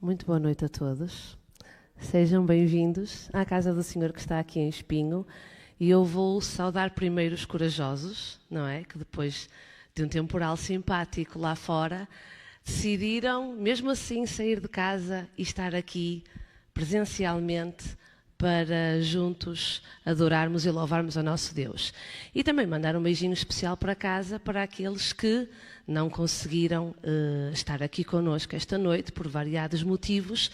Muito boa noite a todos. Sejam bem-vindos à casa do Senhor que está aqui em Espinho. E eu vou saudar primeiro os corajosos, não é? Que depois de um temporal simpático lá fora, decidiram, mesmo assim, sair de casa e estar aqui presencialmente para juntos adorarmos e louvarmos ao nosso Deus. E também mandar um beijinho especial para casa para aqueles que não conseguiram estar aqui connosco esta noite por variados motivos.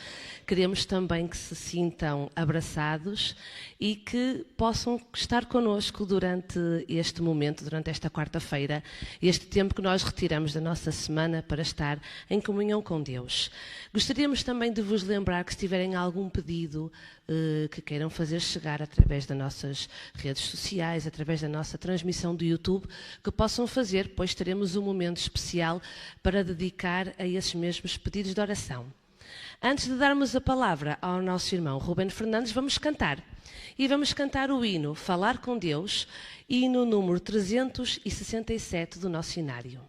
Queremos também que se sintam abraçados e que possam estar connosco durante este momento, durante esta quarta-feira, este tempo que nós retiramos da nossa semana para estar em comunhão com Deus. Gostaríamos também de vos lembrar que se tiverem algum pedido que queiram fazer chegar através das nossas redes sociais, através da nossa transmissão do YouTube, que possam fazer, pois teremos um momento especial para dedicar a esses mesmos pedidos de oração. Antes de darmos a palavra ao nosso irmão Ruben Fernandes, vamos cantar. E vamos cantar o hino Falar com Deus, hino número 367 do nosso inário.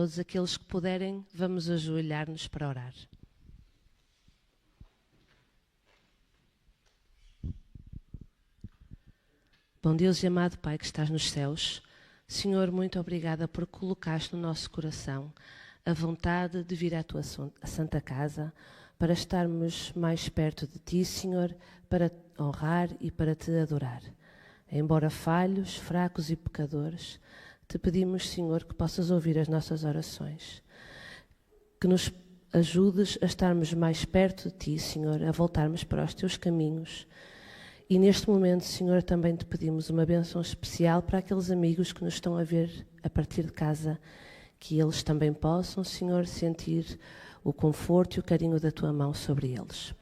todos aqueles que puderem, vamos ajoelhar-nos para orar. Bom Deus e amado Pai que estás nos céus, Senhor, muito obrigada por colocaste no nosso coração a vontade de vir à tua santa casa para estarmos mais perto de ti, Senhor, para te honrar e para te adorar. Embora falhos, fracos e pecadores, te pedimos, Senhor, que possas ouvir as nossas orações, que nos ajudes a estarmos mais perto de ti, Senhor, a voltarmos para os teus caminhos. E neste momento, Senhor, também te pedimos uma bênção especial para aqueles amigos que nos estão a ver a partir de casa, que eles também possam, Senhor, sentir o conforto e o carinho da tua mão sobre eles.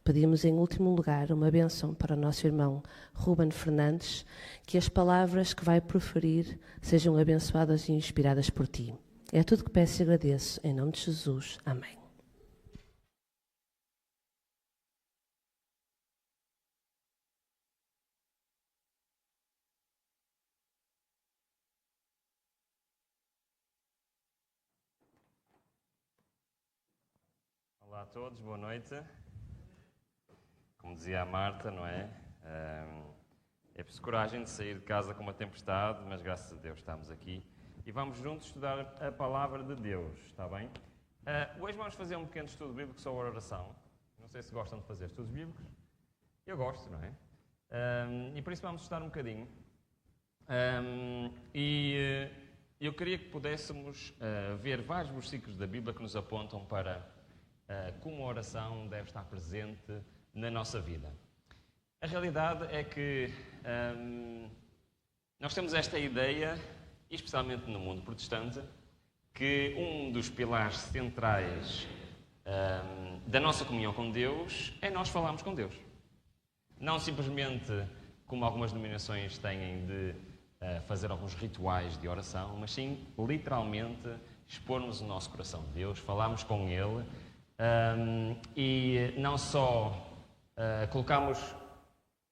Pedimos, em último lugar, uma bênção para o nosso irmão Ruben Fernandes, que as palavras que vai proferir sejam abençoadas e inspiradas por ti. É tudo que peço e agradeço, em nome de Jesus. Amém. Olá a todos, boa noite. Como dizia a Marta, não é? É preciso coragem de sair de casa com uma tempestade, mas graças a Deus estamos aqui. E vamos juntos estudar a palavra de Deus, está bem? Hoje vamos fazer um pequeno estudo bíblico sobre a oração. Não sei se gostam de fazer estudos bíblicos. Eu gosto, não é? E por isso vamos estudar um bocadinho. Eu queria que pudéssemos ver vários versículos da Bíblia que nos apontam para como a oração deve estar presente na nossa vida. A realidade é que nós temos esta ideia, especialmente no mundo protestante, que um dos pilares centrais da nossa comunhão com Deus é nós falarmos com Deus. Não simplesmente, como algumas denominações têm, de fazer alguns rituais de oração, mas sim, literalmente, expormos o nosso coração a Deus, falarmos com Ele e não só colocamos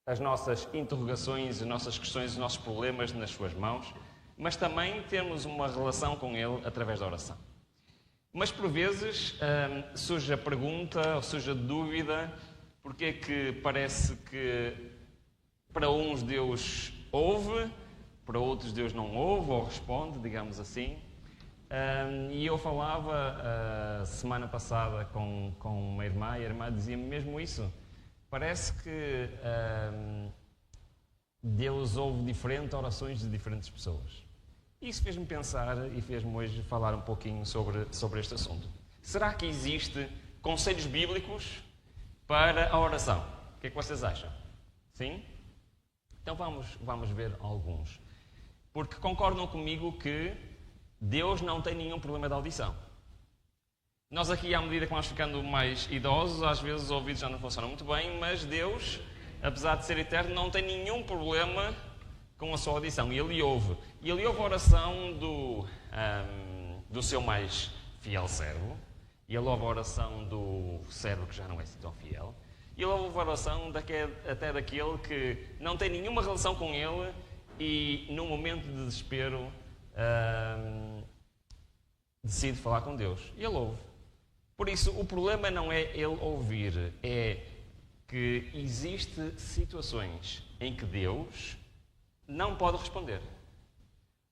as nossas interrogações, as nossas questões, os nossos problemas nas suas mãos, mas também termos uma relação com Ele através da oração. Mas por vezes surge a pergunta, ou surge a dúvida, porque é que parece que para uns Deus ouve, para outros Deus não ouve ou responde, digamos assim. E eu falava semana passada com uma irmã, e a irmã dizia-me mesmo isso. Parece que Deus ouve diferentes orações de diferentes pessoas. Isso fez-me pensar e fez-me hoje falar um pouquinho sobre este assunto. Será que existe conselhos bíblicos para a oração? O que é que vocês acham? Sim? Então vamos ver alguns. Porque concordam comigo que Deus não tem nenhum problema de audição. Nós aqui, à medida que vamos ficando mais idosos, às vezes os ouvidos já não funcionam muito bem, mas Deus, apesar de ser eterno, não tem nenhum problema com a sua audição. E Ele ouve. E Ele ouve a oração do seu mais fiel servo. E Ele ouve a oração do servo que já não é assim tão fiel. E Ele ouve a oração até daquele que não tem nenhuma relação com Ele e, num momento de desespero, decide falar com Deus. E Ele ouve. Por isso, o problema não é Ele ouvir, é que existem situações em que Deus não pode responder.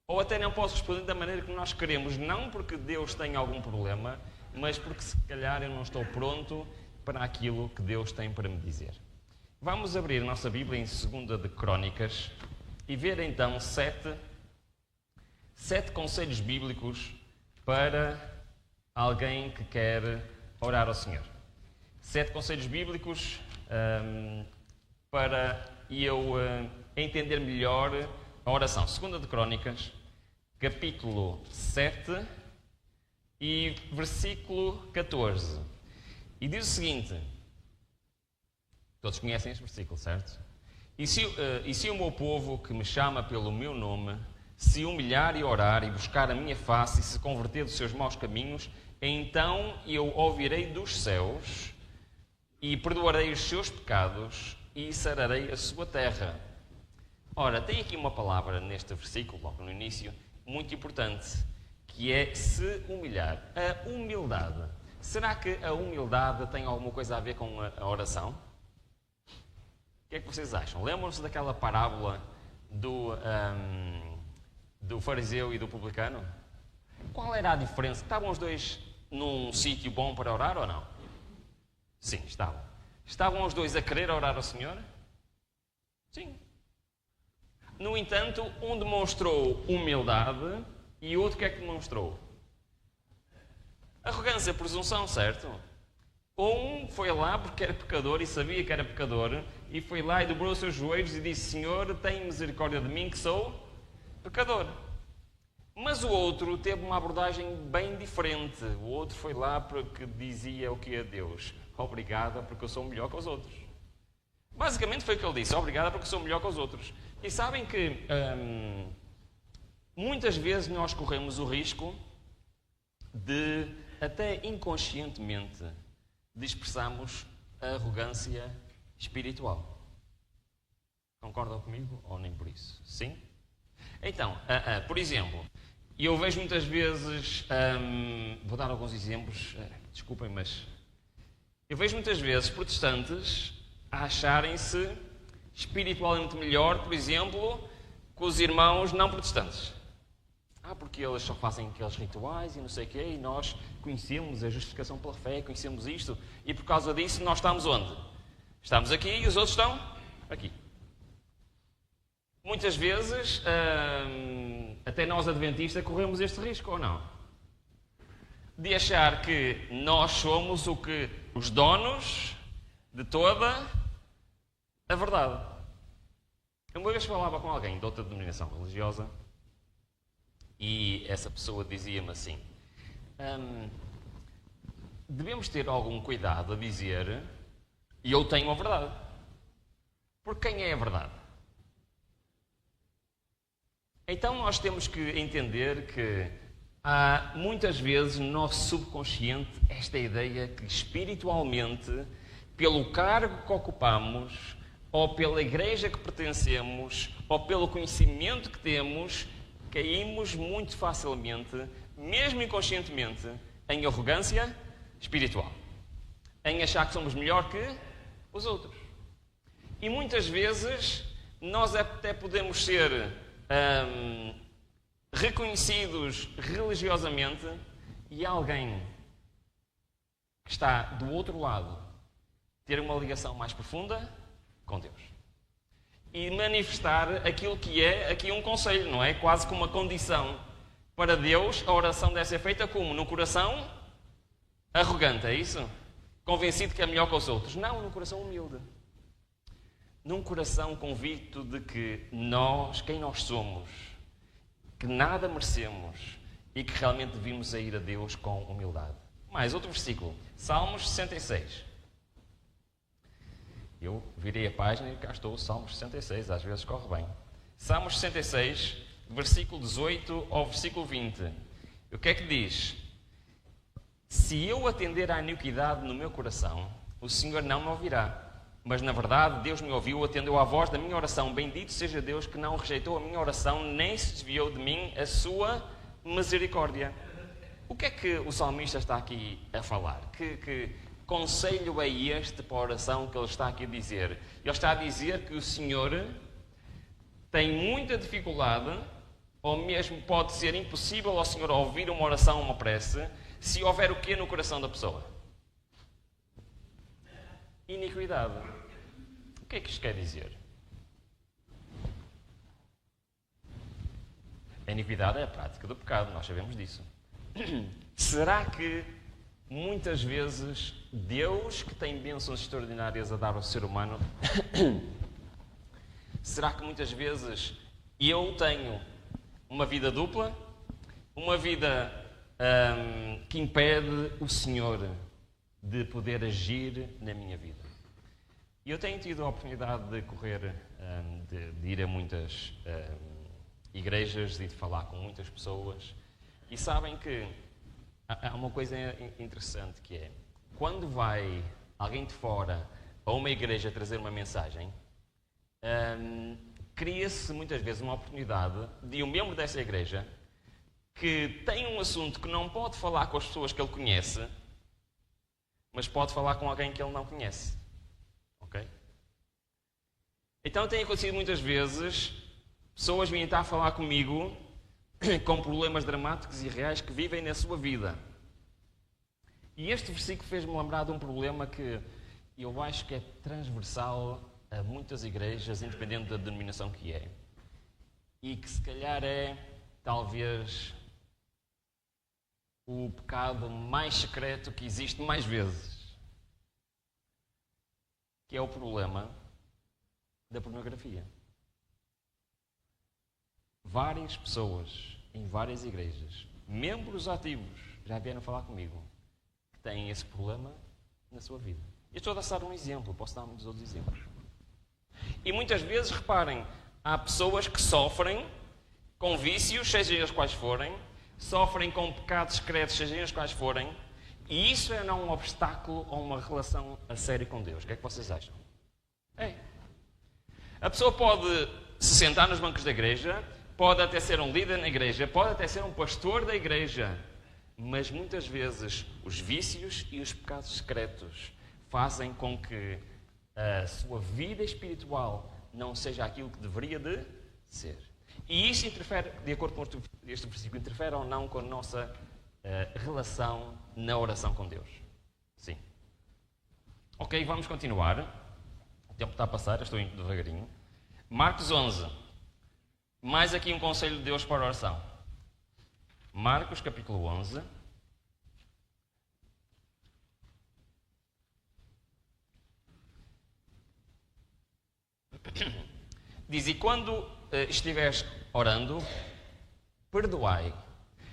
Ou até não pode responder da maneira que nós queremos, não porque Deus tem algum problema, mas porque se calhar eu não estou pronto para aquilo que Deus tem para me dizer. Vamos abrir a nossa Bíblia em 2 de Crónicas e ver então sete conselhos bíblicos para alguém que quer orar ao Senhor. 7 conselhos bíblicos para eu entender melhor a oração. 2 de Crónicas, capítulo 7 e versículo 14. E diz o seguinte, todos conhecem este versículo, certo? E se o meu povo, que me chama pelo meu nome, se humilhar e orar e buscar a minha face e se converter dos seus maus caminhos, então eu ouvirei dos céus e perdoarei os seus pecados e sararei a sua terra. Ora, tem aqui uma palavra neste versículo, logo no início, muito importante, que é se humilhar. A humildade. Será que a humildade tem alguma coisa a ver com a oração? O que é que vocês acham? Lembram-se daquela parábola do fariseu e do publicano? Qual era a diferença? Estavam os dois num sítio bom para orar ou não? Sim, estavam. Estavam os dois a querer orar ao Senhor? Sim. No entanto, um demonstrou humildade e o outro o que é que demonstrou? Arrogância, presunção, certo? Um foi lá porque era pecador e sabia que era pecador e foi lá e dobrou os seus joelhos e disse: Senhor, tem misericórdia de mim que sou pecador. Mas o outro teve uma abordagem bem diferente. O outro foi lá porque dizia o que a Deus: obrigada porque eu sou melhor que os outros. Basicamente foi o que ele disse: obrigada porque eu sou melhor que os outros. E sabem que muitas vezes nós corremos o risco de, até inconscientemente, de expressarmos a arrogância espiritual. Concordam comigo ou nem por isso? Sim? Então, por exemplo, eu vejo muitas vezes, vou dar alguns exemplos, desculpem, mas eu vejo muitas vezes protestantes a acharem-se espiritualmente melhor, por exemplo, que os irmãos não protestantes. Porque eles só fazem aqueles rituais e não sei o quê, e nós conhecemos a justificação pela fé, conhecemos isto, e por causa disso nós estamos onde? Estamos aqui e os outros estão aqui. Muitas vezes, até nós adventistas corremos este risco, ou não? De achar que nós somos os donos de toda a verdade. Eu uma vez falava com alguém de outra denominação religiosa e essa pessoa dizia-me assim: devemos ter algum cuidado a dizer e eu tenho a verdade. Porque quem é a verdade? Então nós temos que entender que há muitas vezes no nosso subconsciente esta ideia que espiritualmente, pelo cargo que ocupamos, ou pela igreja que pertencemos, ou pelo conhecimento que temos, caímos muito facilmente, mesmo inconscientemente, em arrogância espiritual. Em achar que somos melhor que os outros. E muitas vezes nós até podemos ser reconhecidos religiosamente e alguém que está do outro lado ter uma ligação mais profunda com Deus. E manifestar aquilo que é aqui um conselho, não é? Quase como uma condição para Deus, a oração deve ser feita como? No coração arrogante, é isso? Convencido que é melhor que os outros. Não, no coração humilde. Num coração convicto de que nós, quem nós somos, que nada merecemos e que realmente devemos ir a Deus com humildade. Mais outro versículo, Salmos 66. Eu virei a página e cá estou, Salmos 66, às vezes corre bem. Salmos 66, versículo 18 ao versículo 20. O que é que diz? Se eu atender à iniquidade no meu coração, o Senhor não me ouvirá. Mas, na verdade, Deus me ouviu, atendeu à voz da minha oração. Bendito seja Deus que não rejeitou a minha oração, nem se desviou de mim a sua misericórdia. O que é que o salmista está aqui a falar? Que conselho é este para a oração que ele está aqui a dizer? Ele está a dizer que o Senhor tem muita dificuldade, ou mesmo pode ser impossível ao Senhor ouvir uma oração, uma prece, se houver o quê no coração da pessoa? Iniquidade. O que é que isto quer dizer? A iniquidade é a prática do pecado, nós sabemos disso. Será que muitas vezes Deus, que tem bênçãos extraordinárias a dar ao ser humano, será que muitas vezes eu tenho uma vida dupla? Uma vida que impede o Senhor de poder agir na minha vida? E eu tenho tido a oportunidade de correr, de ir a muitas igrejas e de falar com muitas pessoas. E sabem que há uma coisa interessante que é, quando vai alguém de fora a uma igreja trazer uma mensagem, cria-se muitas vezes uma oportunidade de um membro dessa igreja que tem um assunto que não pode falar com as pessoas que ele conhece, mas pode falar com alguém que ele não conhece. Ok? Então tem acontecido muitas vezes, pessoas vêm estar a falar comigo com problemas dramáticos e reais que vivem na sua vida. E este versículo fez-me lembrar de um problema que eu acho que é transversal a muitas igrejas, independente da denominação que é. E que se calhar é, talvez, o pecado mais secreto que existe mais vezes. Que é o problema da pornografia. Várias pessoas em várias igrejas, membros ativos, já vieram falar comigo, que têm esse problema na sua vida. Eu estou a dar um exemplo, posso dar muitos outros exemplos. E muitas vezes, reparem, há pessoas que sofrem com vícios, sejam eles quais forem, sofrem com pecados secretos, sejam eles quais forem, e isso é não um obstáculo a uma relação a sério com Deus. O que é que vocês acham? É. A pessoa pode se sentar nos bancos da igreja, pode até ser um líder na igreja, pode até ser um pastor da igreja, mas muitas vezes os vícios e os pecados secretos fazem com que a sua vida espiritual não seja aquilo que deveria de ser. E isso interfere, de acordo com este versículo, interfere ou não com a nossa relação na oração com Deus. Sim. Ok, vamos continuar. O tempo está a passar, eu estou indo devagarinho. Marcos 11. Mais aqui um conselho de Deus para a oração. Marcos, capítulo 11. Diz, e quando estiveres orando, perdoai.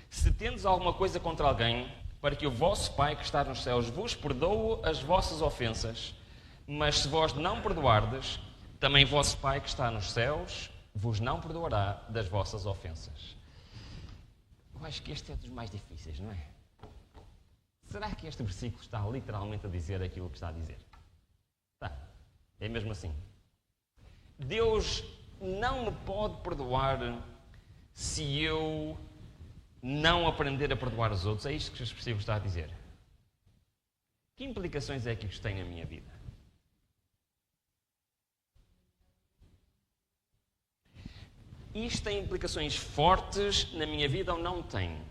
Se tendes alguma coisa contra alguém, para que o vosso Pai que está nos céus vos perdoe as vossas ofensas. Mas se vós não perdoardes, também vosso Pai que está nos céus vos não perdoará das vossas ofensas. Eu acho que este é dos mais difíceis, não é? Será que este versículo está literalmente a dizer aquilo que está a dizer? Está. É mesmo assim. Deus não me pode perdoar se eu não aprender a perdoar os outros. É isto que este versículo está a dizer. Que implicações é que isto tem na minha vida? Isto tem implicações fortes na minha vida ou não tem?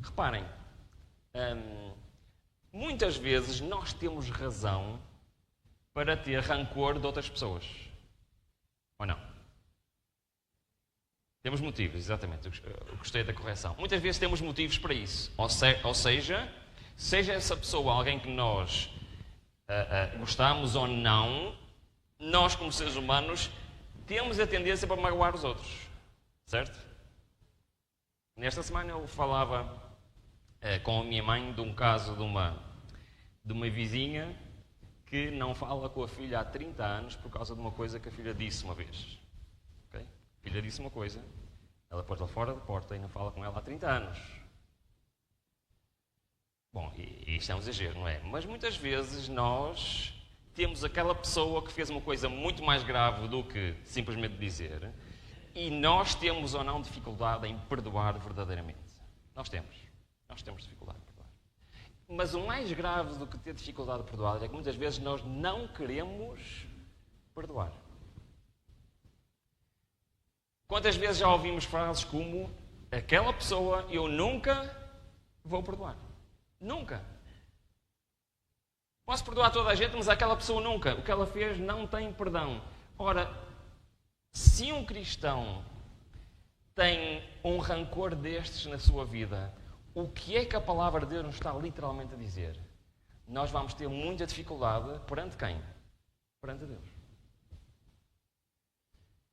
Reparem, muitas vezes nós temos razão para ter rancor de outras pessoas. Ou não? Temos motivos, exatamente. Eu gostei da correção. Muitas vezes temos motivos para isso. Ou seja essa pessoa alguém que nós gostamos ou não, nós como seres humanos temos a tendência para magoar os outros. Certo? Nesta semana eu falava com a minha mãe de um caso de uma vizinha que não fala com a filha há 30 anos por causa de uma coisa que a filha disse uma vez. Okay? A filha disse uma coisa, ela pôs-la fora da porta e não fala com ela há 30 anos. Bom, e isto é um exagero, não é? Mas muitas vezes nós temos aquela pessoa que fez uma coisa muito mais grave do que simplesmente dizer, e nós temos ou não dificuldade em perdoar verdadeiramente. Nós temos dificuldade em perdoar. Mas o mais grave do que ter dificuldade de perdoar é que muitas vezes nós não queremos perdoar. Quantas vezes já ouvimos frases como aquela pessoa eu nunca vou perdoar? Nunca. Posso perdoar toda a gente, mas aquela pessoa nunca. O que ela fez não tem perdão. Ora, se um cristão tem um rancor destes na sua vida, o que é que a palavra de Deus nos está literalmente a dizer? Nós vamos ter muita dificuldade perante quem? Perante Deus.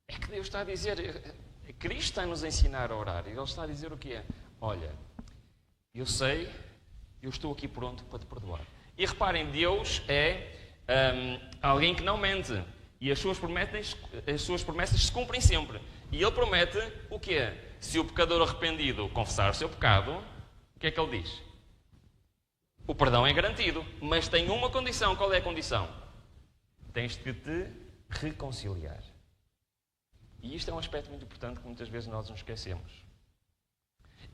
É que Deus está a dizer, Cristo está a nos ensinar a orar, e Ele está a dizer o que é? Olha, eu sei, eu estou aqui pronto para te perdoar. E reparem, Deus é alguém que não mente. E as suas promessas se cumprem sempre. E Ele promete o que é? Se o pecador arrependido confessar o seu pecado, o que é que Ele diz? O perdão é garantido. Mas tem uma condição. Qual é a condição? Tens de te reconciliar. E isto é um aspecto muito importante que muitas vezes nós nos esquecemos.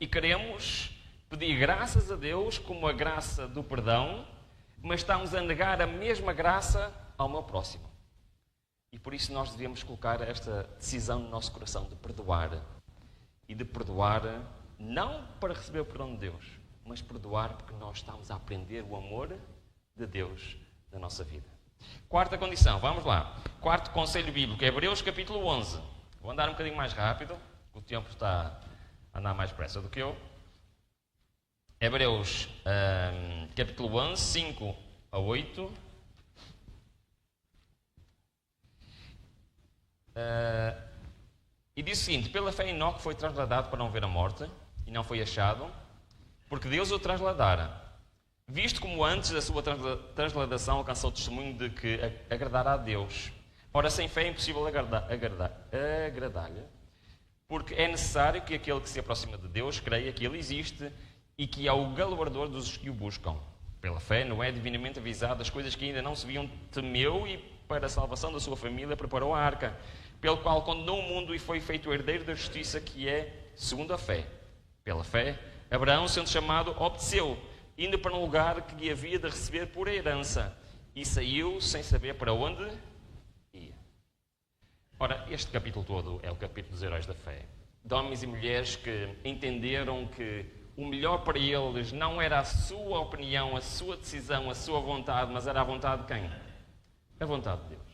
e queremos pedir graças a Deus como a graça do perdão, mas estamos a negar a mesma graça ao meu próximo. E por isso nós devemos colocar esta decisão no nosso coração de perdoar. E de perdoar não para receber o perdão de Deus, mas perdoar porque nós estamos a aprender o amor de Deus na nossa vida. Quarta condição, vamos lá. Quarto conselho bíblico, Hebreus capítulo 11. Vou andar um bocadinho mais rápido, porque o tempo está a andar mais depressa do que eu. Hebreus capítulo 11, 5 a 8. E diz o seguinte: pela fé Enoque foi trasladado para não ver a morte, e não foi achado, porque Deus o trasladara, visto como antes da sua transladação alcançou o testemunho de que agradará a Deus. Ora, sem fé é impossível agradar-lhe, porque é necessário que aquele que se aproxima de Deus creia que Ele existe e que é o galardoador dos que o buscam. Pela fé, Noé, divinamente avisado das coisas que ainda não se viam, temeu e, para a salvação da sua família, preparou a arca, pelo qual condenou o mundo e foi feito herdeiro da justiça, que é segundo a fé. Pela fé, Abraão, sendo chamado, obedeceu, indo para um lugar que lhe havia de receber por herança, e saiu sem saber para onde ia. Ora, este capítulo todo é o capítulo dos heróis da fé. De homens e mulheres que entenderam que o melhor para eles não era a sua opinião, a sua decisão, a sua vontade, mas era a vontade de quem? A vontade de Deus.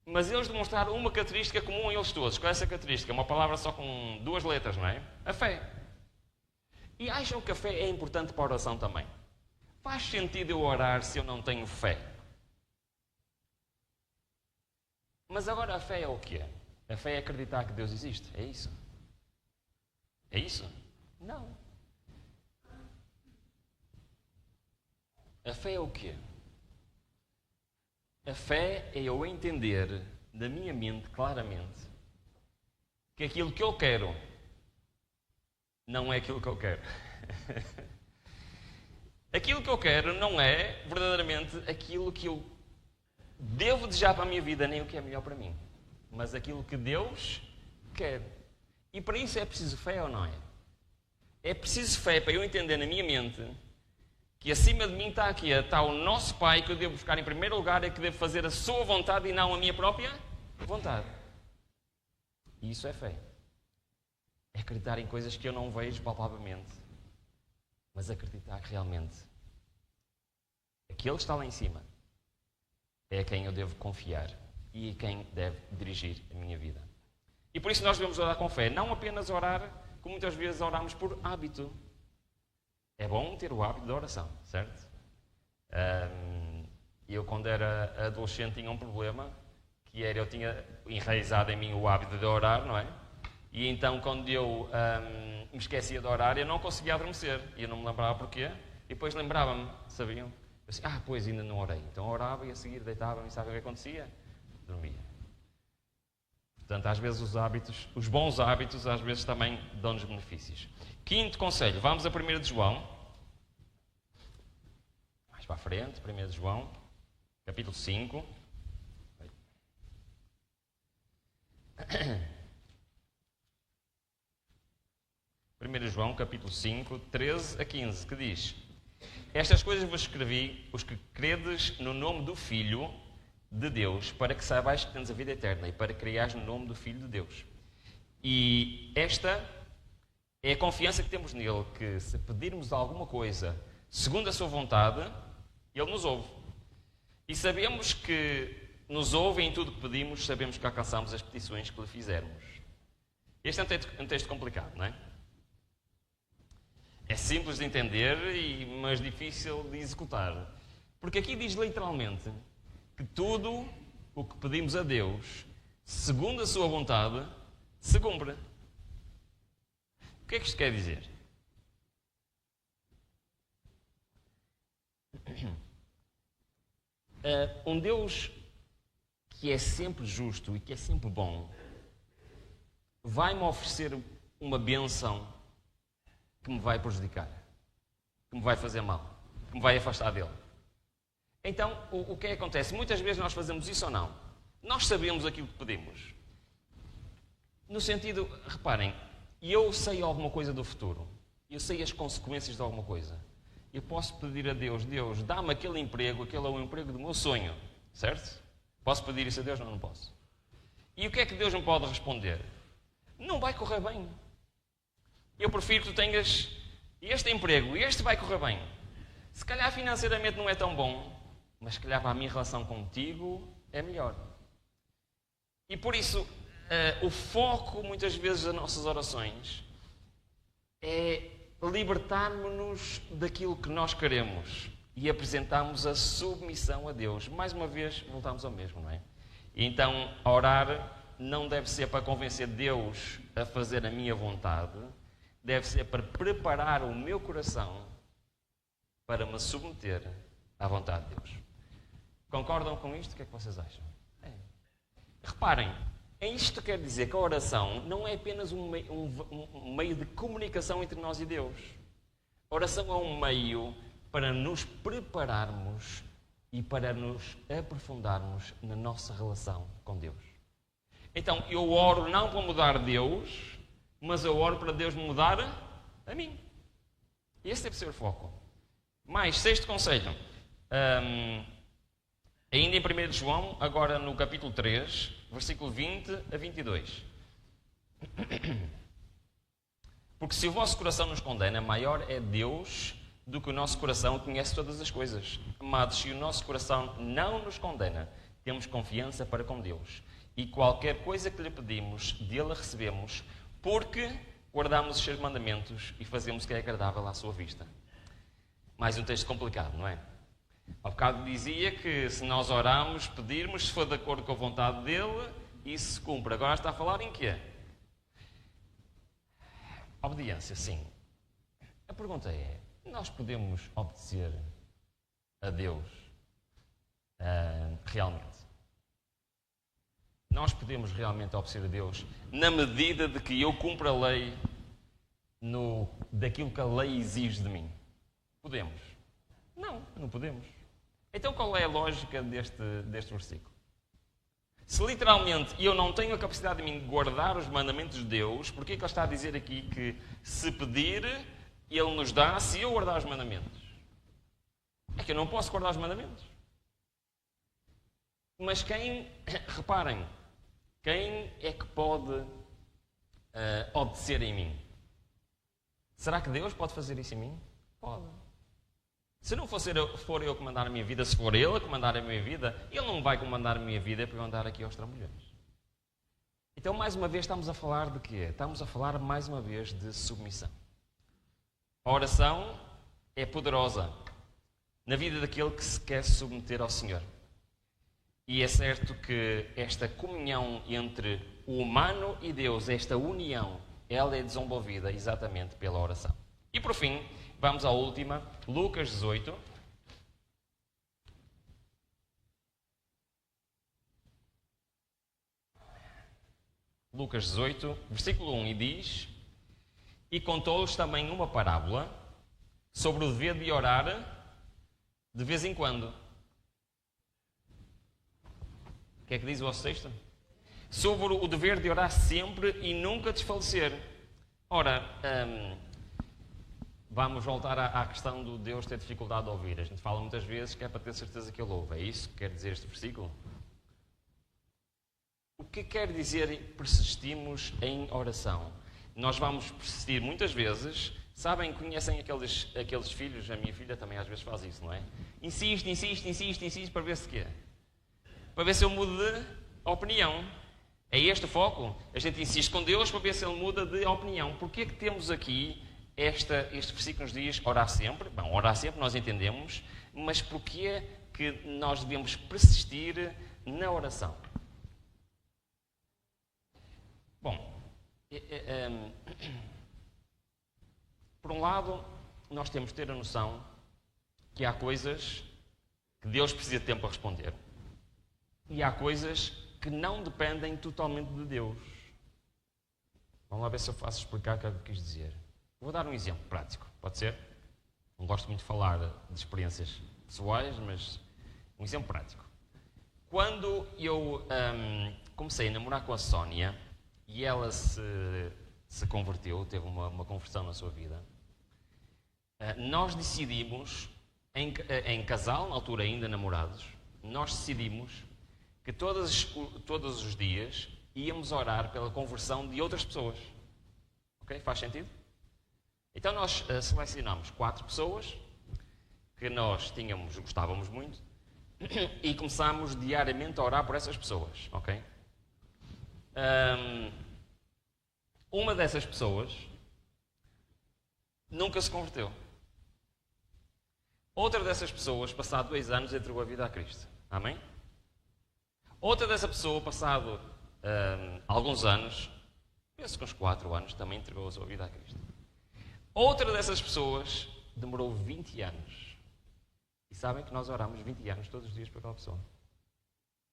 Mas eles demonstraram uma característica comum a eles todos. Qual é essa característica? Uma palavra só com 2 letras, não é? A fé. E acham que a fé é importante para a oração também? Faz sentido eu orar se eu não tenho fé? Mas agora a fé é o quê? A fé é acreditar que Deus existe. É isso? É isso? Não. A fé é o quê? A fé é eu entender na minha mente claramente que aquilo que eu quero não é aquilo que eu quero. Aquilo que eu quero não é verdadeiramente aquilo que eu devo desejar para a minha vida, nem o que é melhor para mim, mas aquilo que Deus quer. E para isso é preciso fé ou não é? É preciso fé para eu entender na minha mente que acima de mim está o nosso Pai, que eu devo buscar em primeiro lugar, é que devo fazer a sua vontade e não a minha própria vontade. E isso é fé. É acreditar em coisas que eu não vejo palpavelmente, mas acreditar que realmente aquele que está lá em cima é a quem eu devo confiar e a quem deve dirigir a minha vida. E por isso nós devemos orar com fé, não apenas orar como muitas vezes oramos por hábito. É bom ter o hábito da oração, certo? Eu, quando era adolescente, tinha um problema, que era, eu tinha enraizado em mim o hábito de orar, não é? E então, quando eu me esquecia de orar, eu não conseguia adormecer. E eu não me lembrava porquê. E depois lembrava-me, sabiam? Eu disse, pois, ainda não orei. Então orava e a seguir deitava-me e sabe o que acontecia? Dormia. Portanto, às vezes os hábitos, os bons hábitos, às vezes também dão-nos benefícios. Quinto conselho, vamos a 1 de João. Mais para a frente, 1 de João, capítulo 5. Primeiro João, capítulo 5, 13 a 15, que diz: estas coisas vos escrevi, os que credes no nome do Filho de Deus, para que saibais que tens a vida eterna e para que creiais no nome do Filho de Deus. E esta é a confiança que temos nele, que se pedirmos alguma coisa segundo a sua vontade, ele nos ouve. E sabemos que nos ouve em tudo que pedimos, sabemos que alcançamos as petições que lhe fizermos. Este é um texto complicado, não é? É simples de entender, mas difícil de executar. Porque aqui diz literalmente que tudo o que pedimos a Deus, segundo a sua vontade, se cumpre. O que é que isto quer dizer? Um Deus que é sempre justo e que é sempre bom, vai-me oferecer uma bênção que me vai prejudicar, que me vai fazer mal, que me vai afastar dele. Então, o que é que acontece? Muitas vezes nós fazemos isso ou não? Nós sabemos aquilo que pedimos. No sentido, reparem, e eu sei alguma coisa do futuro, eu sei as consequências de alguma coisa, eu posso pedir a Deus, Deus, dá-me aquele emprego, aquele é o emprego do meu sonho, certo? Posso pedir isso a Deus? Não, não posso. E o que é que Deus me pode responder? Não vai correr bem. Eu prefiro que tu tenhas este emprego, este vai correr bem. Se calhar financeiramente não é tão bom, mas se calhar para a minha relação contigo é melhor. E por isso, o foco muitas vezes das nossas orações é libertarmos-nos daquilo que nós queremos e apresentarmos a submissão a Deus. Mais uma vez, voltamos ao mesmo, não é? E então, orar não deve ser para convencer Deus a fazer a minha vontade, deve ser para preparar o meu coração para me submeter à vontade de Deus. Concordam com isto? O que é que vocês acham? Reparem, isto quer dizer que a oração não é apenas um meio de comunicação entre nós e Deus. A oração é um meio para nos prepararmos e para nos aprofundarmos na nossa relação com Deus. Então, eu oro não para mudar Deus, mas eu oro para Deus me mudar a mim. Esse deve ser o foco. Mais, sexto conselho. Ainda em 1 João, agora no capítulo 3, versículo 20 a 22. Porque se o vosso coração nos condena, maior é Deus do que o nosso coração conhece todas as coisas. Amados, se o nosso coração não nos condena, temos confiança para com Deus. E qualquer coisa que lhe pedimos, dele a recebemos, porque guardamos os seus mandamentos e fazemos o que é agradável à sua vista. Mais um texto complicado, não é? Há bocado dizia que se nós orarmos, pedirmos, se for de acordo com a vontade dele, isso se cumpre. Agora está a falar em quê? Obediência, sim. A pergunta é, nós podemos obedecer a Deus realmente? Nós podemos realmente obedecer a Deus na medida de que eu cumpro a lei daquilo que a lei exige de mim? Podemos? Não, não podemos. Então qual é a lógica deste versículo? Se literalmente eu não tenho a capacidade de mim guardar os mandamentos de Deus, por que é que ele está a dizer aqui que se pedir, ele nos dá se eu guardar os mandamentos? É que eu não posso guardar os mandamentos. Mas reparem, quem é que pode obedecer em mim? Será que Deus pode fazer isso em mim? Pode. Se não for eu comandar a minha vida, se for Ele a comandar a minha vida, Ele não vai comandar a minha vida para eu andar aqui aos trambolhões. Então, mais uma vez, estamos a falar de quê? Estamos a falar, mais uma vez, de submissão. A oração é poderosa na vida daquele que se quer submeter ao Senhor. E é certo que esta comunhão entre o humano e Deus, esta união, ela é desenvolvida exatamente pela oração. E por fim, vamos à última, Lucas 18. Lucas 18, versículo 1, e diz: E contou-lhes também uma parábola sobre o dever de orar de vez em quando. O que é que diz o vosso texto? Sobre o dever de orar sempre e nunca desfalecer. Ora, vamos voltar à questão do Deus ter dificuldade de ouvir. A gente fala muitas vezes que é para ter certeza que Ele ouve. É isso que quer dizer este versículo? O que quer dizer persistimos em oração? Nós vamos persistir muitas vezes. Sabem, conhecem aqueles filhos? A minha filha também às vezes faz isso, não é? Insiste para ver se quê? Para ver se eu mudo de opinião. É este o foco? A gente insiste com Deus para ver se Ele muda de opinião. Porquê é que temos aqui este versículo que nos diz orar sempre? Bom, orar sempre nós entendemos, mas porquê é que nós devemos persistir na oração? Bom, por um lado, nós temos de ter a noção que há coisas que Deus precisa de tempo para responder. E há coisas que não dependem totalmente de Deus. Vamos lá ver se eu faço explicar o que eu quis dizer. Vou dar um exemplo prático, pode ser? Não gosto muito de falar de experiências pessoais, mas um exemplo prático. Quando eu comecei a namorar com a Sónia e ela se se converteu, teve uma conversão na sua vida, nós decidimos, em casal, na altura ainda namorados, nós decidimos que todos os dias íamos orar pela conversão de outras pessoas. Ok? Faz sentido? Então nós selecionamos 4 pessoas que nós gostávamos muito e começámos diariamente a orar por essas pessoas. Ok? Uma dessas pessoas nunca se converteu. Outra dessas pessoas, passado 2 anos, entregou a vida a Cristo. Amém? Outra dessa pessoa, passado alguns anos, penso que uns 4 anos, também entregou a sua vida a Cristo. Outra dessas pessoas demorou 20 anos. E sabem que nós oramos 20 anos todos os dias para aquela pessoa.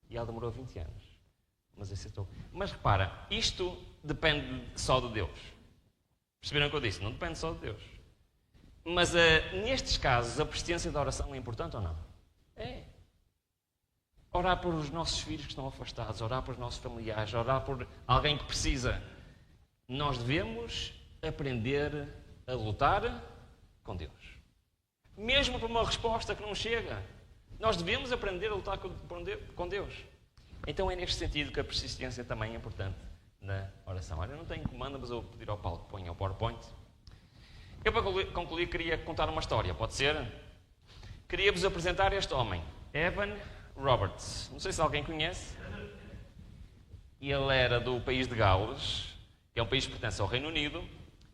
E ela demorou 20 anos. Mas aceitou. Mas repara, isto depende só de Deus. Perceberam o que eu disse? Não depende só de Deus. Mas nestes casos, a persistência da oração é importante ou não? É. Orar por os nossos filhos que estão afastados, orar por os nossos familiares, orar por alguém que precisa. Nós devemos aprender a lutar com Deus. Mesmo por uma resposta que não chega, nós devemos aprender a lutar com Deus. Então é neste sentido que a persistência também é importante na oração. Olha, eu não tenho comando, mas eu vou pedir ao Paulo que ponha o PowerPoint. Eu, para concluir, queria contar uma história, pode ser? Queria-vos apresentar este homem, Evan Roberts. Não sei se alguém conhece. Ele era do país de Gales, que é um país que pertence ao Reino Unido.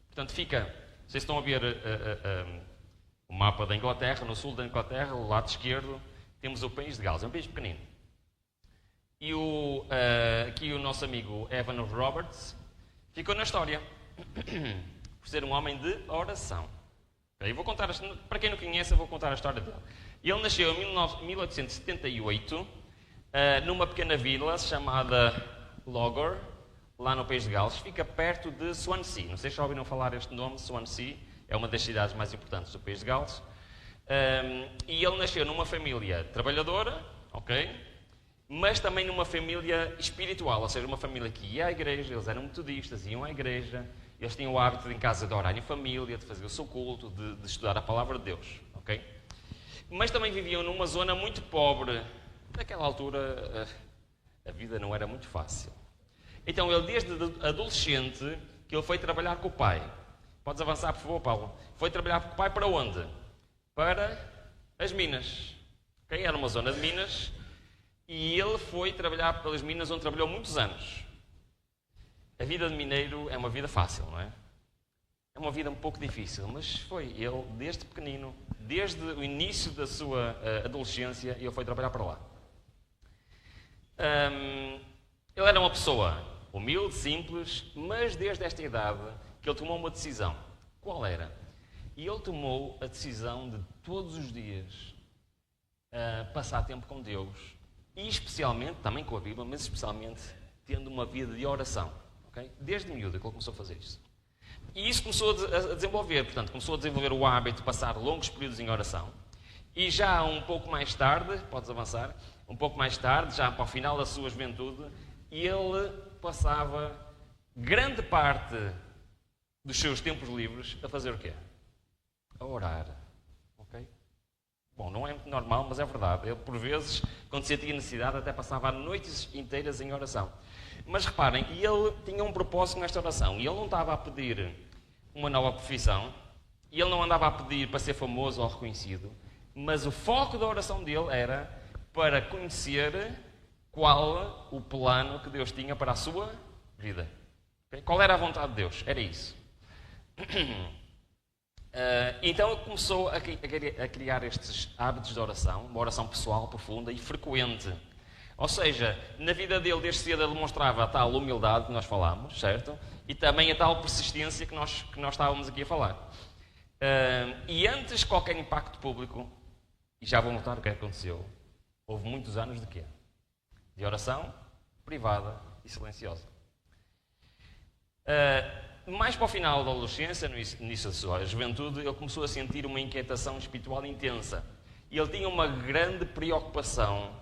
Portanto, vocês estão a ver o mapa da Inglaterra, no sul da Inglaterra, o lado esquerdo, temos o país de Gales, é um país pequenino. E aqui o nosso amigo Evan Roberts ficou na história, por ser um homem de oração. Eu vou contar, para quem não conhece, eu vou contar a história dele. Ele nasceu em 1878, numa pequena vila chamada Logor, lá no país de Gales. Fica perto de Swansea. Não sei se já ouviram falar este nome, Swansea. É uma das cidades mais importantes do país de Gales. E ele nasceu numa família trabalhadora, ok? Mas também numa família espiritual, ou seja, uma família que ia à igreja, eles eram metodistas, iam à igreja, eles tinham o hábito de em casa de orar em família, de fazer o seu culto, de estudar a palavra de Deus, ok? Mas também viviam numa zona muito pobre. Naquela altura, a vida não era muito fácil. Então ele, desde adolescente, que ele foi trabalhar com o pai. Podes avançar, por favor, Paulo. Foi trabalhar com o pai para onde? Para as minas. Okay? Era uma zona de minas. E ele foi trabalhar pelas minas, onde trabalhou muitos anos. A vida de mineiro é uma vida fácil, não é? É uma vida um pouco difícil, mas foi. Ele, desde pequenino, desde o início da sua adolescência, ele foi trabalhar para lá. Ele era uma pessoa humilde, simples, mas desde esta idade que ele tomou uma decisão. Qual era? E ele tomou a decisão de todos os dias passar tempo com Deus. E especialmente, também com a Bíblia, mas especialmente tendo uma vida de oração. Okay? Desde miúdo que ele começou a fazer isso. E isso começou a desenvolver, portanto, começou a desenvolver o hábito de passar longos períodos em oração. E já um pouco mais tarde, podes avançar, um pouco mais tarde, já para o final da sua juventude, ele passava grande parte dos seus tempos livres a fazer o quê? A orar. Ok? Bom, não é muito normal, mas é verdade. Ele, por vezes, quando sentia necessidade, até passava noites inteiras em oração. Mas reparem, ele tinha um propósito nesta oração. E ele não estava a pedir uma nova profissão. E ele não andava a pedir para ser famoso ou reconhecido. Mas o foco da oração dele era para conhecer qual o plano que Deus tinha para a sua vida. Okay? Qual era a vontade de Deus? Era isso. Então ele começou a criar estes hábitos de oração, uma oração pessoal, profunda e frequente. Ou seja, na vida dele, desde cedo, ele demonstrava a tal humildade que nós falámos, certo? E também a tal persistência que nós estávamos aqui a falar. E antes de qualquer impacto público, e já vou mostrar o que aconteceu, houve muitos anos de quê? De oração privada e silenciosa. Mais para o final da adolescência, no início da sua juventude, ele começou a sentir uma inquietação espiritual intensa. E ele tinha uma grande preocupação,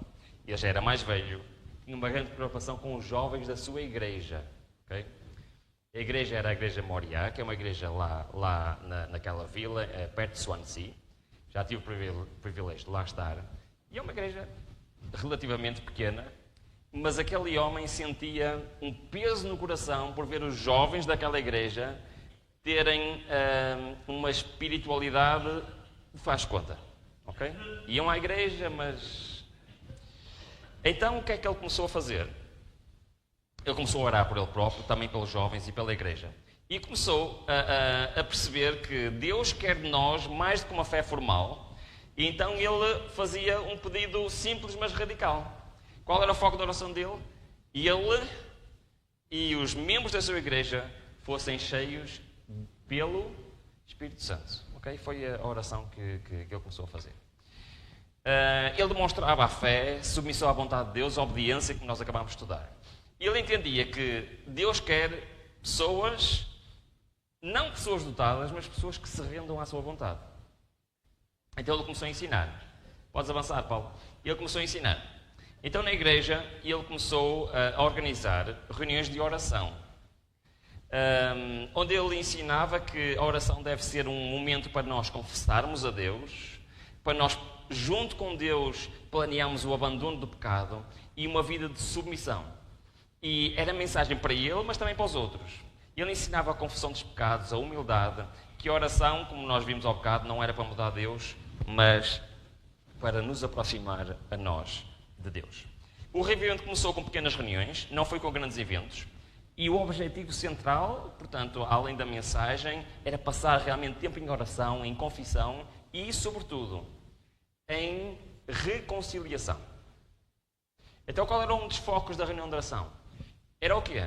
ele já era mais velho, tinha uma grande preocupação com os jovens da sua igreja. Okay? A igreja era a Igreja Moriá, que é uma igreja lá naquela vila, perto de Swansea. Já tive o privilégio de lá estar. E é uma igreja relativamente pequena, mas aquele homem sentia um peso no coração por ver os jovens daquela igreja terem uma espiritualidade faz conta. Ok? Iam à igreja, mas... Então, o que é que ele começou a fazer? Ele começou a orar por ele próprio, também pelos jovens e pela igreja. E começou a perceber que Deus quer de nós mais do que uma fé formal. E então ele fazia um pedido simples, mas radical. Qual era o foco da oração dele? Ele e os membros da sua igreja fossem cheios pelo Espírito Santo. Okay? Foi a oração que ele começou a fazer. Ele demonstrava a fé, submissão à vontade de Deus, a obediência que nós acabamos de estudar. E ele entendia que Deus quer pessoas, não pessoas dotadas, mas pessoas que se rendam à sua vontade. Então ele começou a ensinar. Podes avançar, Paulo. Ele começou a ensinar. Então na igreja ele começou a organizar reuniões de oração. Onde ele ensinava que a oração deve ser um momento para nós confessarmos a Deus, para nós, junto com Deus, planearmos o abandono do pecado e uma vida de submissão. E era mensagem para ele, mas também para os outros. Ele ensinava a confissão dos pecados, a humildade, que a oração, como nós vimos ao bocado, não era para mudar Deus, mas para nos aproximar a nós de Deus. O revivimento começou com pequenas reuniões, não foi com grandes eventos, e o objetivo central, portanto, além da mensagem, era passar realmente tempo em oração, em confissão e, sobretudo, em reconciliação. Então, qual era um dos focos da reunião de oração? Era o quê?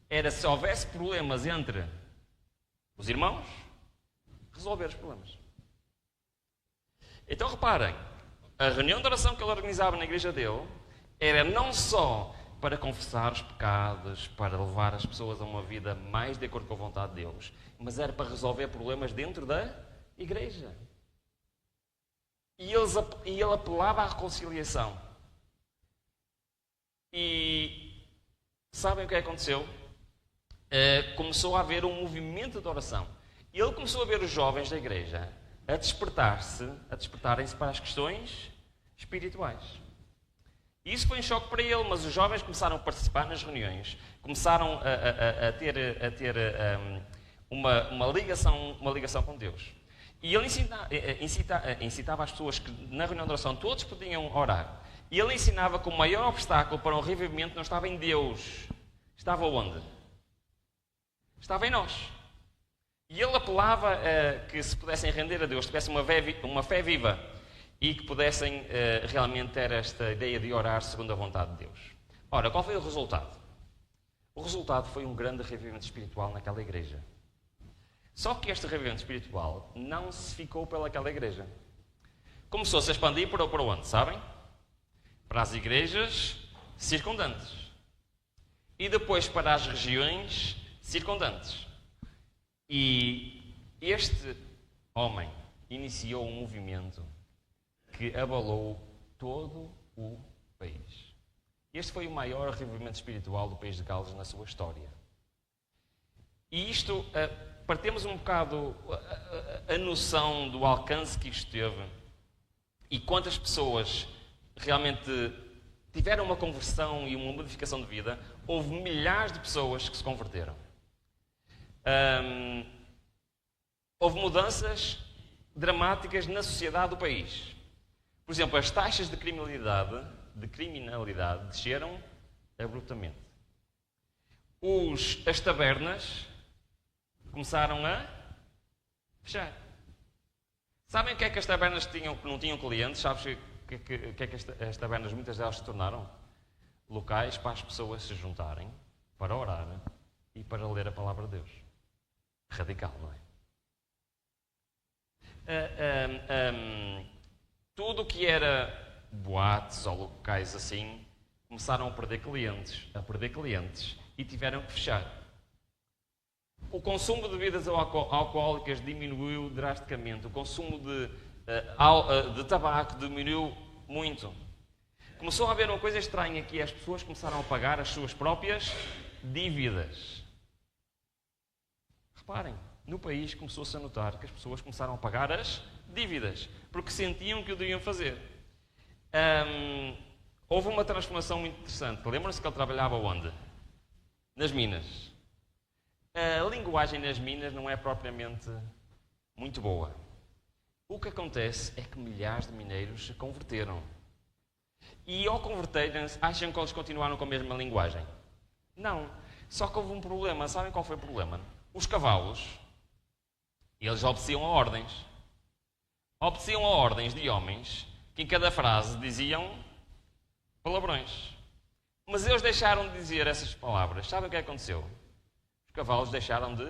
Era se houvesse problemas entre os irmãos, resolver os problemas. Então reparem, a reunião de oração que ele organizava na igreja dele era não só para confessar os pecados, para levar as pessoas a uma vida mais de acordo com a vontade de Deus, mas era para resolver problemas dentro da igreja. E ele apelava à reconciliação. E sabem o que aconteceu? Começou a haver um movimento de oração. E ele começou a ver os jovens da igreja a despertarem-se para as questões espirituais. E isso foi um choque para ele, mas os jovens começaram a participar nas reuniões, começaram a ter uma ligação com Deus. E ele incitava as pessoas que na reunião de oração todos podiam orar. E ele ensinava que o maior obstáculo para o revivimento não estava em Deus. Estava onde? Estava em nós. E ele apelava a que se pudessem render a Deus, tivessem uma fé viva e que pudessem realmente ter esta ideia de orar segundo a vontade de Deus. Ora, qual foi o resultado? O resultado foi um grande revivimento espiritual naquela igreja. Só que este revivimento espiritual não se ficou pelaquela igreja. Começou-se a expandir para onde, sabem? Para as igrejas circundantes. E depois para as regiões circundantes. E este homem iniciou um movimento que abalou todo o país. Este foi o maior revivimento espiritual do país de Gales na sua história. E isto, partimos um bocado a noção do alcance que isto teve e quantas pessoas realmente tiveram uma conversão e uma modificação de vida. Houve milhares de pessoas que se converteram. Houve mudanças dramáticas na sociedade do país. Por exemplo, as taxas de criminalidade desceram abruptamente. As tabernas começaram a fechar. Sabem o que é que as tabernas que não tinham clientes? Sabes o que é que as tabernas, muitas delas, se tornaram? Locais para as pessoas se juntarem, para orar e para ler a palavra de Deus. Radical, não é? Tudo o que era boates ou locais assim, começaram a perder clientes e tiveram que fechar. O consumo de bebidas alcoólicas diminuiu drasticamente. O consumo de tabaco diminuiu muito. Começou a haver uma coisa estranha, que as pessoas começaram a pagar as suas próprias dívidas. Reparem, no país começou-se a notar que as pessoas começaram a pagar as dívidas, porque sentiam que o deviam fazer. Houve uma transformação muito interessante. Lembram-se que ele trabalhava onde? Nas minas. A linguagem nas minas não é propriamente muito boa. O que acontece é que milhares de mineiros se converteram. E ao converterem-se, acham que eles continuaram com a mesma linguagem? Não. Só que houve um problema. Sabem qual foi o problema? Os cavalos, eles obedeciam a ordens. Obedeciam a ordens de homens que em cada frase diziam palavrões. Mas eles deixaram de dizer essas palavras. Sabem o que aconteceu? Os cavalos deixaram de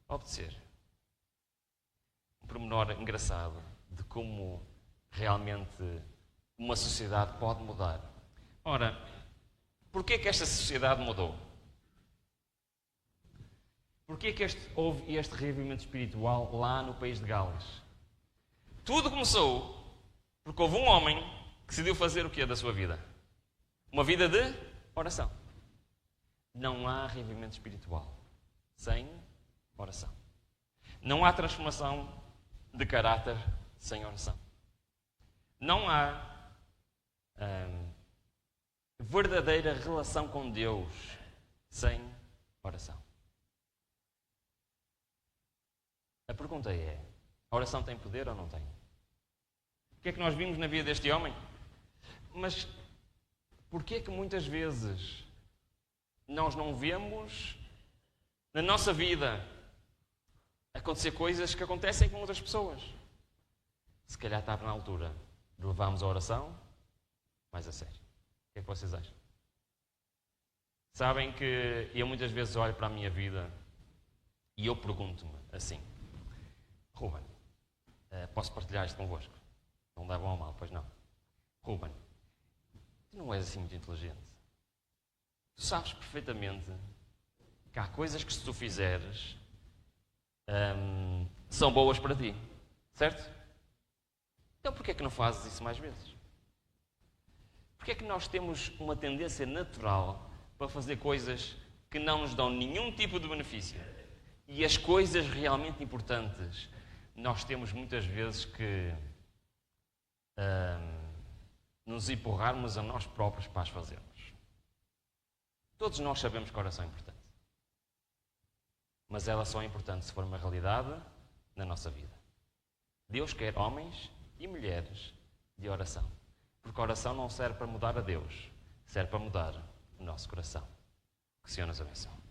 obedecer. Um pormenor engraçado de como realmente uma sociedade pode mudar. Ora, porquê que esta sociedade mudou? Porquê que houve este reavivamento espiritual lá no país de Gales? Tudo começou porque houve um homem que decidiu fazer o quê da sua vida? Uma vida de oração. Não há reavivamento espiritual sem oração. Não há transformação de caráter sem oração. Não há verdadeira relação com Deus sem oração. A pergunta é, a oração tem poder ou não tem? O que é que nós vimos na vida deste homem? Mas porquê é que muitas vezes nós não vemos na nossa vida acontecer coisas que acontecem com outras pessoas? Se calhar está na altura de levarmos a oração mais a sério. O que é que vocês acham? Sabem que eu muitas vezes olho para a minha vida e eu pergunto-me assim: Ruben, posso partilhar isto convosco? Não levam ao mal, pois não. Ruben, tu não és assim muito inteligente. Tu sabes perfeitamente que há coisas que se tu fizeres são boas para ti, certo? Então porquê é que não fazes isso mais vezes? Porquê é que nós temos uma tendência natural para fazer coisas que não nos dão nenhum tipo de benefício? E as coisas realmente importantes, nós temos muitas vezes que nos empurrarmos a nós próprios para as fazermos. Todos nós sabemos que a oração é importante. Mas ela só é importante se for uma realidade na nossa vida. Deus quer homens e mulheres de oração. Porque a oração não serve para mudar a Deus, serve para mudar o nosso coração. Que o Senhor nos abençoe.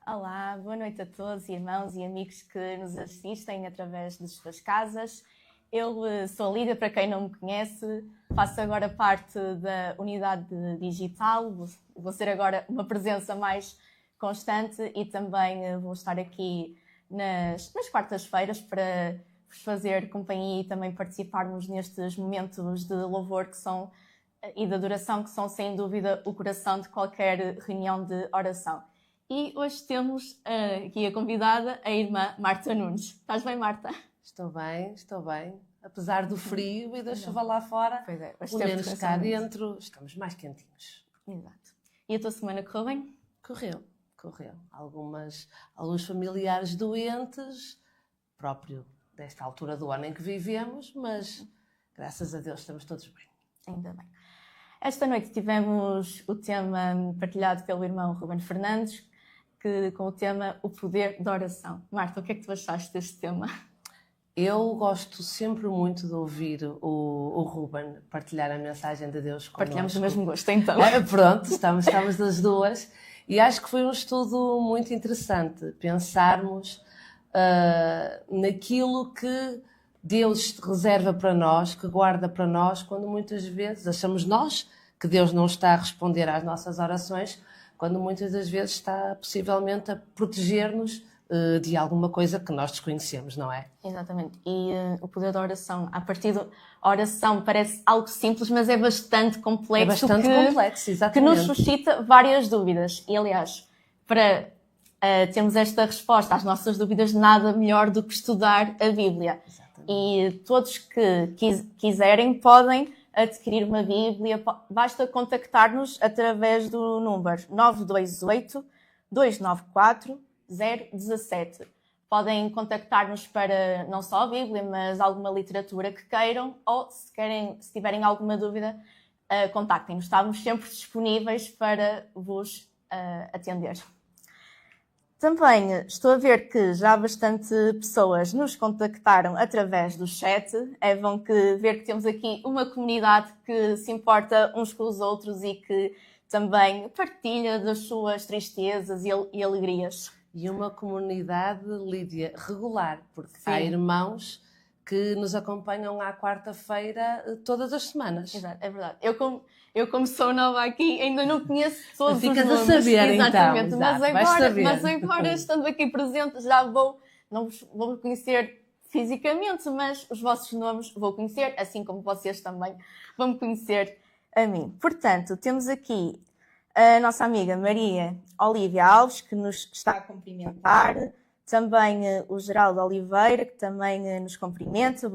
Olá, boa noite a todos, irmãos e amigos que nos assistem através das suas casas. Eu sou a Lídia, para quem não me conhece, faço agora parte da unidade digital, vou ser agora uma presença mais constante e também vou estar aqui nas quartas-feiras para vos fazer companhia e também participarmos nestes momentos de louvor e de adoração que são sem dúvida o coração de qualquer reunião de oração. E hoje temos aqui a convidada, a irmã Marta Nunes. Estás bem, Marta? Estou bem, estou bem. Apesar do frio e da chuva lá fora, Pois é, pelo menos cá dentro estamos mais quentinhos. Exato. E a tua semana correu bem? Correu. Alguns familiares doentes, próprio desta altura do ano em que vivemos, mas graças a Deus estamos todos bem. Ainda bem. Esta noite tivemos o tema partilhado pelo irmão Ruben Fernandes, com o tema O Poder da Oração. Marta, o que é que tu achaste deste tema? Eu gosto sempre muito de ouvir o Ruben partilhar a mensagem de Deus connosco. Partilhamos o mesmo gosto, então. Pronto, estamos das duas. E acho que foi um estudo muito interessante pensarmos naquilo que Deus reserva para nós, que guarda para nós, quando muitas vezes achamos nós que Deus não está a responder às nossas orações, quando muitas das vezes está possivelmente a proteger-nos de alguma coisa que nós desconhecemos, não é? Exatamente. E o poder da oração, a partir da oração parece algo simples, mas é bastante complexo. Complexo, exatamente. Que nos suscita várias dúvidas. E, aliás, para termos esta resposta às nossas dúvidas, nada melhor do que estudar a Bíblia. Exatamente. E todos que quiserem podem adquirir uma Bíblia. Basta contactar-nos através do número 928 294 017. Podem contactar-nos para não só a Bíblia, mas alguma literatura que queiram, ou se tiverem alguma dúvida, contactem-nos. Estamos sempre disponíveis para vos atender. Também estou a ver que já bastante pessoas nos contactaram através do chat. É bom ver que temos aqui uma comunidade que se importa uns com os outros e que também partilha das suas tristezas e alegrias. E uma comunidade, Lídia, regular, porque Sim. Há irmãos que nos acompanham à quarta-feira todas as semanas. Exato, é verdade. Eu como sou nova aqui, ainda não conheço todos os nomes. Ficas a saber, exatamente, então. Mas agora, estando aqui presente, já não vou conhecer fisicamente, mas os vossos nomes vou conhecer, assim como vocês também vão me conhecer a mim. Portanto, temos aqui a nossa amiga Maria Olívia Alves, que nos está a cumprimentar. Também o Geraldo Oliveira, que também nos cumprimenta.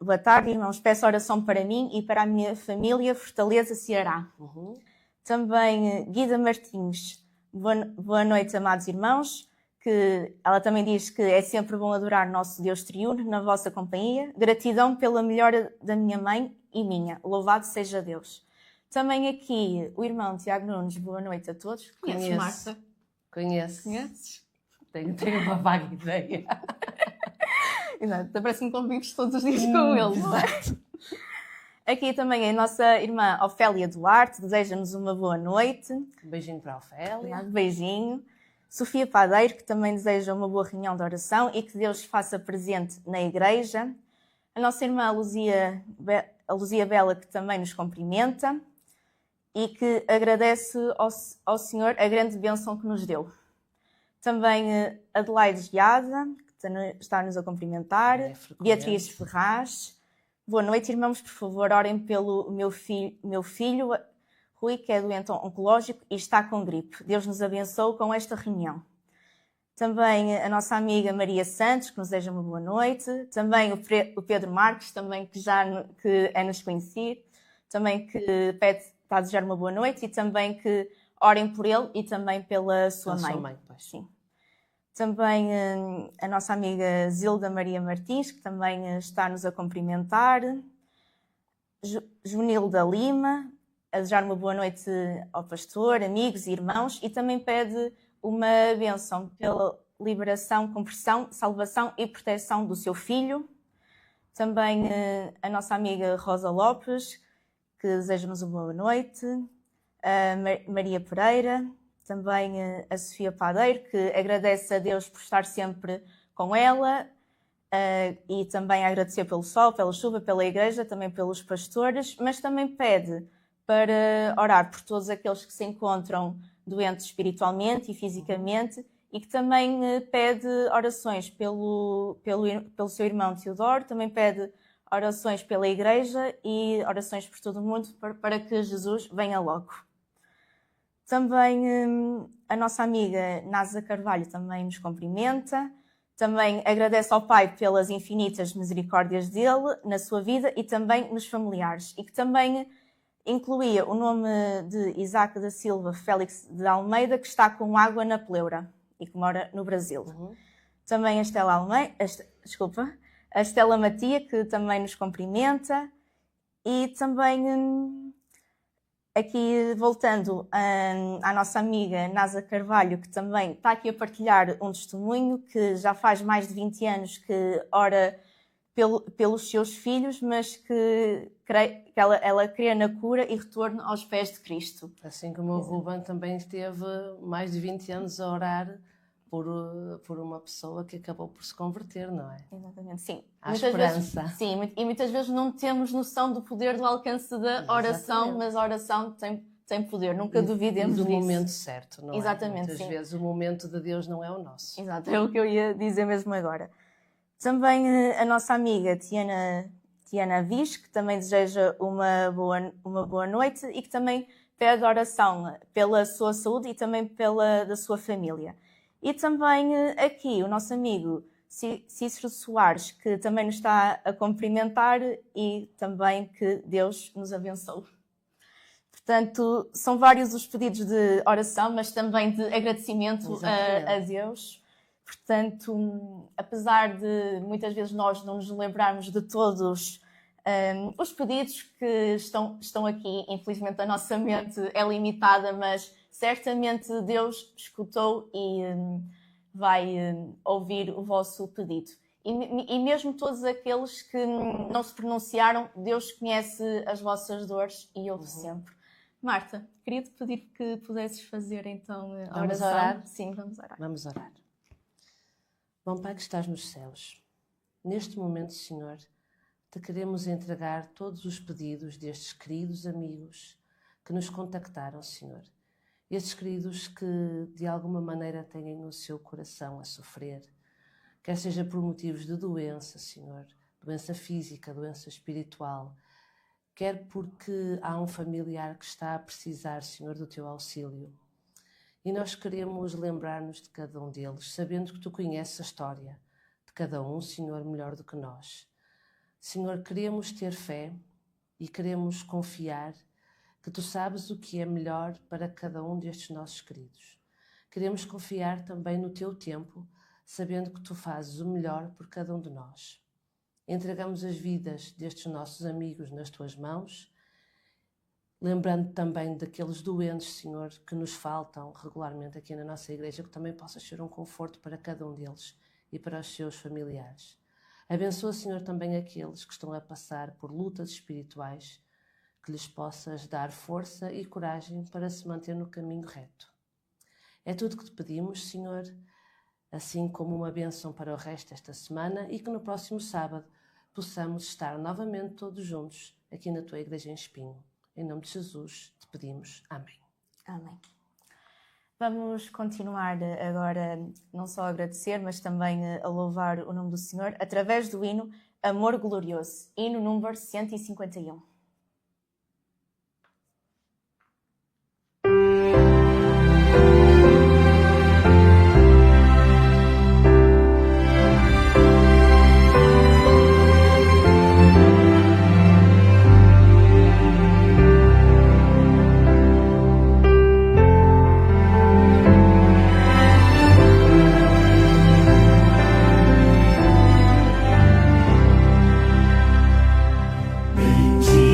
Boa tarde, irmãos. Peço oração para mim e para a minha família, Fortaleza, Ceará. Também Guida Martins. Boa noite, amados irmãos. Que ela também diz que é sempre bom adorar nosso Deus triuno na vossa companhia. Gratidão pela melhora da minha mãe e minha. Louvado seja Deus. Também aqui o irmão Tiago Nunes. Boa noite a todos. Conheço, Marta? Conheço. Conheces? Tenho uma vaga ideia. Exato, parece-me que convives todos os dias com ele. Exato. Aqui também a nossa irmã Ofélia Duarte deseja-nos uma boa noite. Um beijinho para a Ofélia. Um beijinho. Sofia Padeiro, que também deseja uma boa reunião de oração e que Deus faça presente na igreja. A nossa irmã a Luzia Bela, que também nos cumprimenta e que agradece ao Senhor a grande bênção que nos deu. Também Adelaide Giada, que está-nos a cumprimentar. Beatriz Ferraz. Boa noite, irmãos. Por favor, orem pelo meu filho Rui, que é doente oncológico e está com gripe. Deus nos abençoe com esta reunião. Também a nossa amiga Maria Santos, que nos deseja uma boa noite. Também o Pedro Marques, também que é nos conhecido. Também que está a desejar uma boa noite e também que orem por ele e também pela sua mãe. Sim. Também a nossa amiga Zilda Maria Martins, que também está-nos a cumprimentar. Junilda Lima, a desejar uma boa noite ao pastor, amigos e irmãos, e também pede uma bênção pela liberação, conversão, salvação e proteção do seu filho. Também a nossa amiga Rosa Lopes, que deseja-nos uma boa noite. A Maria Pereira. também a Sofia Padeiro, que agradece a Deus por estar sempre com ela, e também a agradecer pelo sol, pela chuva, pela igreja, também pelos pastores, mas também pede para orar por todos aqueles que se encontram doentes espiritualmente e fisicamente, e que também pede orações pelo seu irmão Teodoro, também pede orações pela igreja e orações por todo o mundo para que Jesus venha logo. Também a nossa amiga Nasa Carvalho também nos cumprimenta, também agradece ao Pai pelas infinitas misericórdias dele na sua vida e também nos familiares, e que também incluía o nome de Isaac da Silva Félix de Almeida, que está com água na pleura e que mora no Brasil. Também a Estela Matia, que também nos cumprimenta, e também aqui voltando à nossa amiga Nasa Carvalho, que também está aqui a partilhar um testemunho, que já faz mais de 20 anos que ora pelos seus filhos, mas que ela crê na cura e retorno aos pés de Cristo. Assim como o Ruben também esteve mais de 20 anos a orar por uma pessoa que acabou por se converter, não é? Exatamente, sim. Há esperança. Sim, e muitas vezes não temos noção do poder do alcance da oração, exatamente, mas a oração tem poder, nunca duvidemos disso. Do momento certo, não é? Exatamente, muitas sim. vezes o momento de Deus não é o nosso. Exato, é o que eu ia dizer mesmo agora. Também a nossa amiga Tiana Viz, que também deseja uma boa noite e que também pede oração pela sua saúde e também da sua família. E também aqui o nosso amigo Cícero Soares, que também nos está a cumprimentar e também que Deus nos abençoe. Portanto, são vários os pedidos de oração, mas também de agradecimento a Deus. Portanto, apesar de muitas vezes nós não nos lembrarmos de todos os pedidos que estão aqui, infelizmente a nossa mente é limitada, mas certamente Deus escutou e vai ouvir o vosso pedido. E mesmo todos aqueles que não se pronunciaram, Deus conhece as vossas dores e ouve sempre. Marta, queria-te pedir que pudesses fazer então a oração. Vamos orar? Sim, vamos orar. Vamos orar. Bom Pai que estás nos céus, neste momento, Senhor, te queremos entregar todos os pedidos destes queridos amigos que nos contactaram, Senhor. Estes queridos que, de alguma maneira, têm o seu coração a sofrer, quer seja por motivos de doença, Senhor, doença física, doença espiritual, quer porque há um familiar que está a precisar, Senhor, do teu auxílio. E nós queremos lembrar-nos de cada um deles, sabendo que tu conheces a história de cada um, Senhor, melhor do que nós. Senhor, queremos ter fé e queremos confiar que tu sabes o que é melhor para cada um destes nossos queridos. Queremos confiar também no teu tempo, sabendo que tu fazes o melhor por cada um de nós. Entregamos as vidas destes nossos amigos nas tuas mãos, lembrando também daqueles doentes, Senhor, que nos faltam regularmente aqui na nossa igreja, que também possa ser um conforto para cada um deles e para os seus familiares. Abençoa, Senhor, também aqueles que estão a passar por lutas espirituais, que lhes possas dar força e coragem para se manter no caminho reto. É tudo que te pedimos, Senhor, assim como uma bênção para o resto desta semana e que no próximo sábado possamos estar novamente todos juntos aqui na tua igreja em Espinho. Em nome de Jesus te pedimos. Amém. Amém. Vamos continuar agora não só a agradecer, mas também a louvar o nome do Senhor através do hino Amor Glorioso, hino número 151. Bendito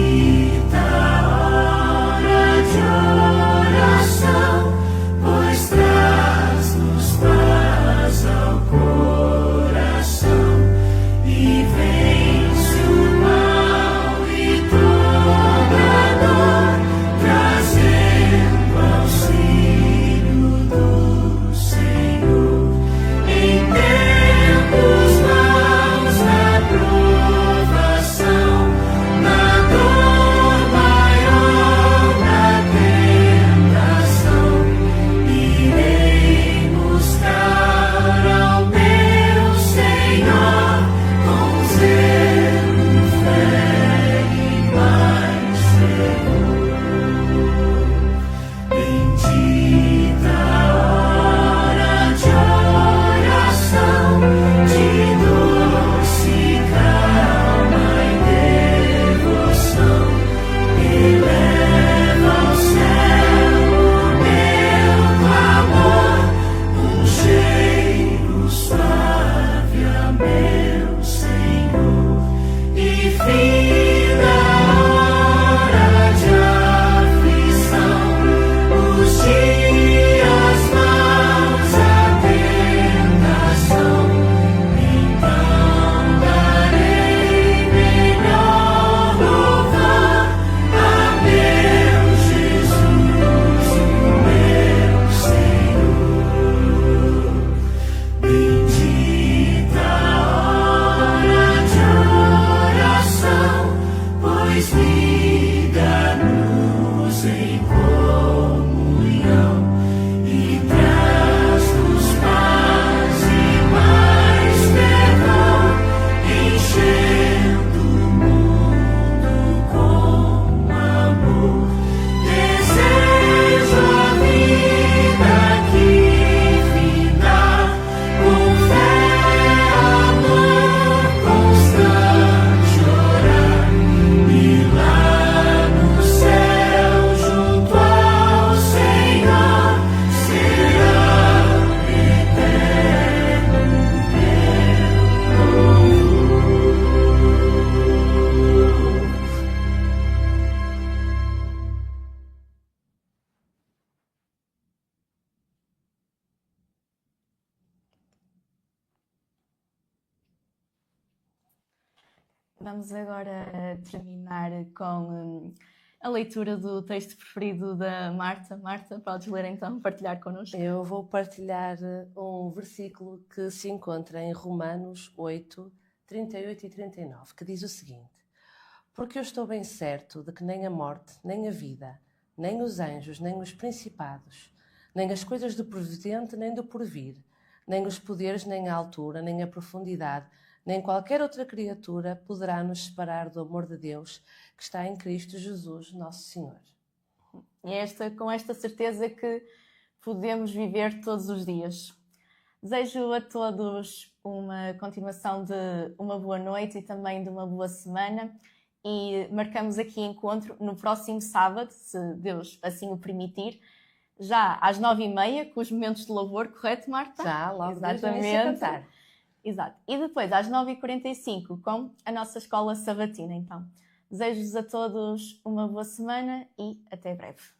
Vamos agora terminar com a leitura do texto preferido da Marta. Marta, podes ler então, partilhar connosco? Eu vou partilhar um versículo que se encontra em Romanos 8, 38 e 39, que diz o seguinte: Porque eu estou bem certo de que nem a morte, nem a vida, nem os anjos, nem os principados, nem as coisas do presente, nem do porvir, nem os poderes, nem a altura, nem a profundidade, nem qualquer outra criatura poderá nos separar do amor de Deus que está em Cristo Jesus, nosso Senhor. E é com esta certeza que podemos viver todos os dias. Desejo a todos uma continuação de uma boa noite e também de uma boa semana. E marcamos aqui encontro no próximo sábado, se Deus assim o permitir, já às 9h30, com os momentos de louvor, correto, Marta? Já, logo exatamente. A cantar. Exato. E depois, às 9h45, com a nossa escola sabatina. Então, desejo-vos a todos uma boa semana e até breve.